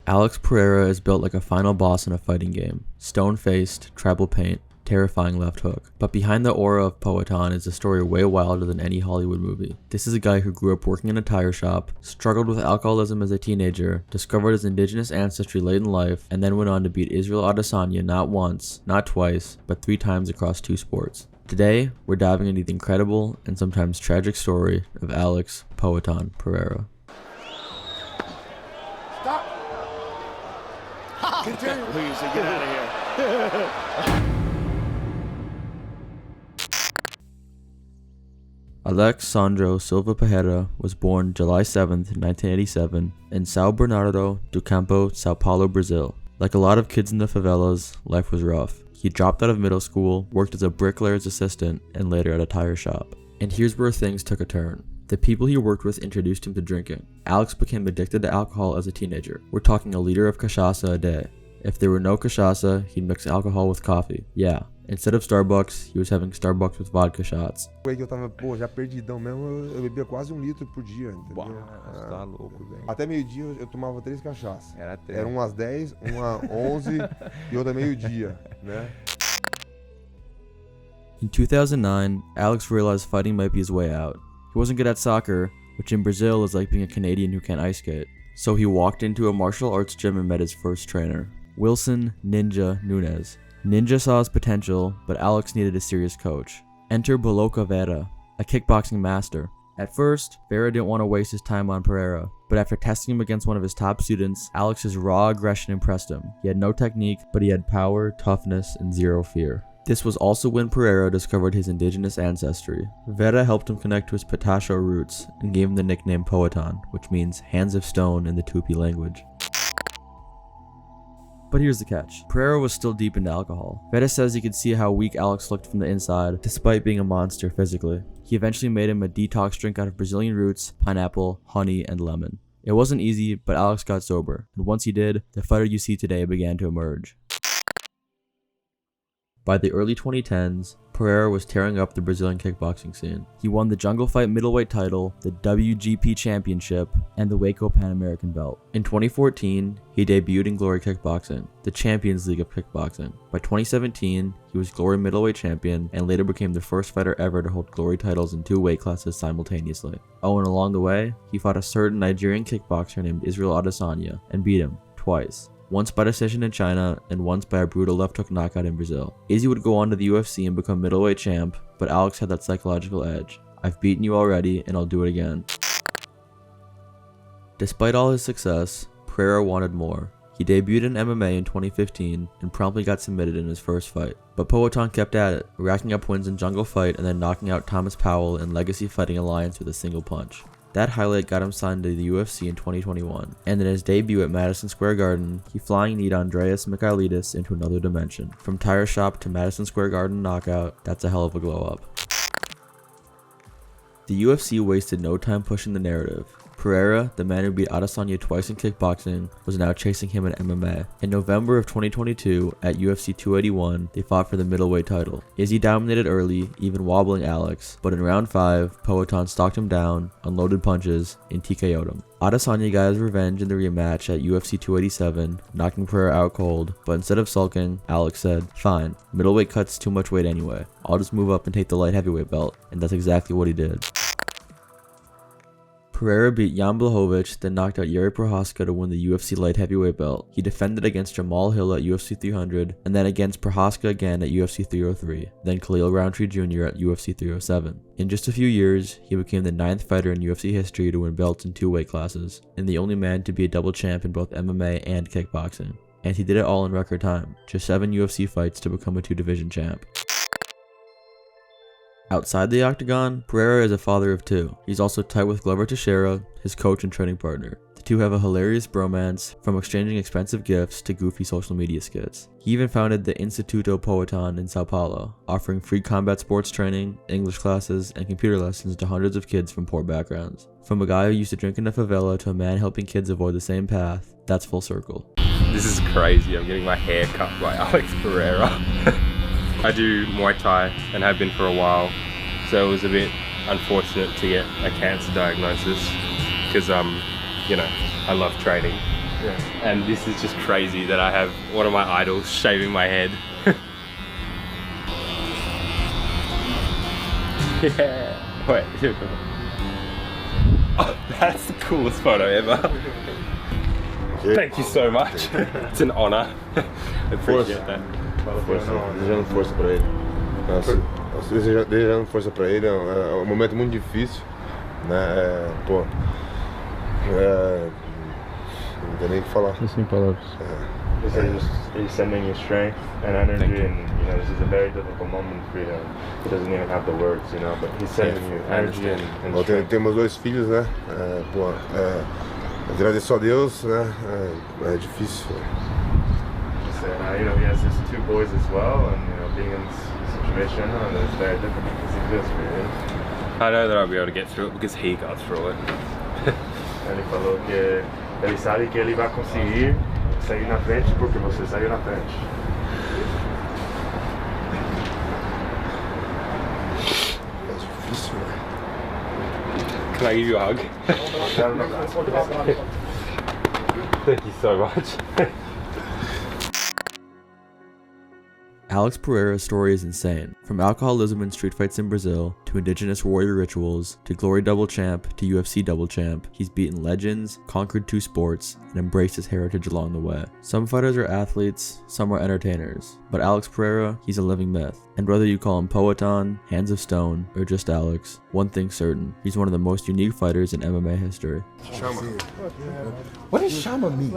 Alex Pereira is built like a final boss in a fighting game. Stone-faced, tribal paint, terrifying left hook. But behind the aura of Poatan is a story way wilder than any Hollywood movie. This is a guy who grew up working in a tire shop, struggled with alcoholism as a teenager, discovered his indigenous ancestry late in life, and then went on to beat Israel Adesanya not once, not twice, but 3 times across 2 sports. Today, we're diving into the incredible and sometimes tragic story of Alex Poatan Pereira. Stop! Continue. Please, get out of here. Alex Sandro Silva Pereira was born July 7, 1987 in São Bernardo do Campo, Sao Paulo, Brazil. Like a lot of kids in the favelas, life was rough. He dropped out of middle school, worked as a bricklayer's assistant, and later at a tire shop. And here's where things took a turn. The people he worked with introduced him to drinking. Alex became addicted to alcohol as a teenager. We're talking a liter of cachaça a day. If there were no cachaça, he'd mix alcohol with coffee. Yeah, instead of Starbucks, he was having Starbucks with vodka shots. Foi que eu tava, já perdidão mesmo, eu bebia quase 1 litro por dia, entendeu? Você tá louco, velho. Até meio-dia eu tomava 3 cachaças. Era uma às 10, uma às 11 e outra meio-dia, né? In 2009, Alex realized fighting might be his way out. He wasn't good at soccer, which in Brazil is like being a Canadian who can't ice skate. So he walked into a martial arts gym and met his first trainer, Wilson Ninja Nunes. Ninja saw his potential, but Alex needed a serious coach. Enter Boloka Vera, a kickboxing master. At first, Vera didn't want to waste his time on Pereira, but after testing him against one of his top students, Alex's raw aggression impressed him. He had no technique, but he had power, toughness, and zero fear. This was also when Pereira discovered his indigenous ancestry. Vera helped him connect to his Patacho roots and gave him the nickname Poatan, which means hands of stone in the Tupi language. But here's the catch. Pereira was still deep into alcohol. Vera says he could see how weak Alex looked from the inside, despite being a monster physically. He eventually made him a detox drink out of Brazilian roots, pineapple, honey, and lemon. It wasn't easy, but Alex got sober, and once he did, the fighter you see today began to emerge. By the early 2010s, Pereira was tearing up the Brazilian kickboxing scene. He won the Jungle Fight middleweight title, the WGP championship, and the Waco Pan American belt. In 2014, he debuted in Glory Kickboxing, the Champions League of Kickboxing. By 2017, he was Glory middleweight champion and later became the first fighter ever to hold Glory titles in 2 weight classes simultaneously. Oh, and along the way, he fought a certain Nigerian kickboxer named Israel Adesanya and beat him twice. Once by decision in China, and once by a brutal left hook knockout in Brazil. Izzy would go on to the UFC and become middleweight champ, but Alex had that psychological edge. I've beaten you already, and I'll do it again. Despite all his success, Pereira wanted more. He debuted in MMA in 2015 and promptly got submitted in his first fight. But Poatan kept at it, racking up wins in Jungle Fight and then knocking out Thomas Powell in Legacy Fighting Alliance with a single punch. That highlight got him signed to the UFC in 2021, and in his debut at Madison Square Garden, he flying kneed Andreas Michailidis into another dimension. From tire shop to Madison Square Garden knockout, that's a hell of a glow up. The UFC wasted no time pushing the narrative. Pereira, the man who beat Adesanya twice in kickboxing, was now chasing him in MMA. In November of 2022, at UFC 281, they fought for the middleweight title. Izzy dominated early, even wobbling Alex, but in round 5, Poatan stalked him down, unloaded punches, and TKO'd him. Adesanya got his revenge in the rematch at UFC 287, knocking Pereira out cold, but instead of sulking, Alex said, "Fine, middleweight cut's too much weight anyway. I'll just move up and take the light heavyweight belt," and that's exactly what he did. Pereira beat Jan Blachowicz, then knocked out Yuri Prochazka to win the UFC light heavyweight belt. He defended against Jamal Hill at UFC 300, and then against Prochazka again at UFC 303, then Khalil Roundtree Jr. at UFC 307. In just a few years, he became the 9th fighter in UFC history to win belts in 2 weight classes, and the only man to be a double champ in both MMA and kickboxing. And he did it all in record time, just 7 UFC fights to become a 2-division champ. Outside the octagon, Pereira is a father of 2. He's also tight with Glover Teixeira, his coach and training partner. The two have a hilarious bromance, from exchanging expensive gifts to goofy social media skits. He even founded the Instituto Poatan in Sao Paulo, offering free combat sports training, English classes, and computer lessons to hundreds of kids from poor backgrounds. From a guy who used to drink in a favela to a man helping kids avoid the same path, that's full circle. This is crazy. I'm getting my hair cut by Alex Pereira. I do Muay Thai and have been for a while, so it was a bit unfortunate to get a cancer diagnosis because, I love training. And this is just crazy that I have one of my idols shaving my head. Yeah. Wait. Oh, that's the coolest photo ever. Thank you so much. It's an honor. I appreciate that. Desejando força pra ele. Desejando força pra ele. É um momento muito difícil, né? Pô, não tem nem o que falar. Sem palavras. He's sending you strength and energy, and you know this is a very difficult moment for you. He doesn't even have the words, you know, but he's sending you energy and strength. Temos 2 filhos, né? Pô, agradeço a Deus, né? É difícil. You know, he has his 2 boys as well, and you know, being in this situation, it's very difficult because he feels for you. I know that I'll be able to get through it because he got through it. Ele falou que ele sabe que ele vai conseguir sair na frente porque você saiu na frente. É difícil, né? Can I give you a hug? Thank you so much. Alex Pereira's story is insane. From alcoholism and street fights in Brazil, to indigenous warrior rituals, to glory double champ, to UFC double champ, he's beaten legends, conquered 2 sports, and embraced his heritage along the way. Some fighters are athletes, some are entertainers, but Alex Pereira, he's a living myth. And whether you call him Poatan, Hands of Stone, or just Alex, one thing's certain, he's one of the most unique fighters in MMA history. What does Shama mean?